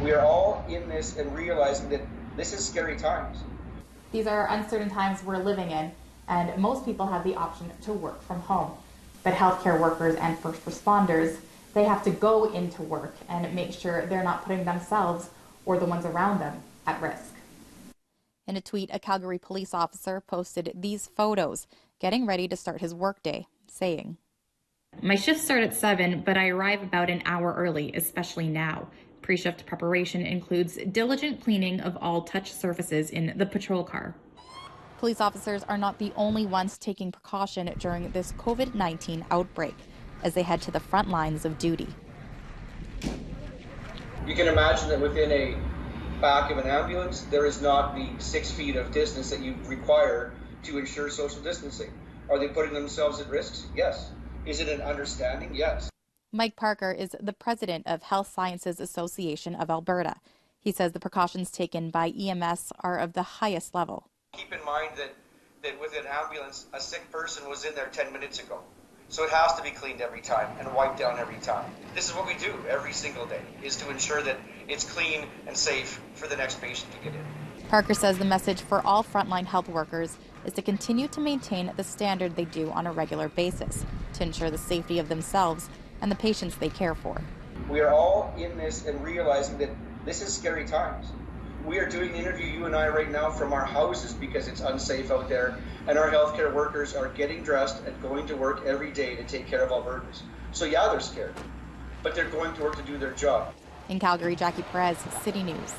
We are all in this and realizing that this is scary times. These are uncertain times we're living in, and most people have the option to work from home. But healthcare workers and first responders, they have to go into work and make sure they're not putting themselves or the ones around them at risk. In a tweet, a Calgary police officer posted these photos, getting ready to start his workday, saying, "My shifts start at 7, but I arrive about an hour early, especially now. Pre-shift preparation includes diligent cleaning of all touch surfaces in the patrol car." Police officers are not the only ones taking precaution during this COVID-19 outbreak as they head to the front lines of duty. You can imagine that within a back of an ambulance, there is not the 6 feet of distance that you require to ensure social distancing. Are they putting themselves at risk? Yes. Is it an understanding? Yes. Mike Parker is the president of Health Sciences Association of Alberta. He says the precautions taken by EMS are of the highest level. Keep in mind that with an ambulance, a sick person was in there 10 minutes ago. So it has to be cleaned every time and wiped down every time. This is what we do every single day, is to ensure that it's clean and safe for the next patient to get in. Parker says the message for all frontline health workers is to continue to maintain the standard they do on a regular basis to ensure the safety of themselves and the patients they care for. We are all in this and realizing that this is scary times. We are doing the interview, you and I, right now from our houses because it's unsafe out there, and our healthcare workers are getting dressed and going to work every day to take care of Albertans. So yeah, they're scared, but they're going to work to do their job. In Calgary, Jackie Perez, City News.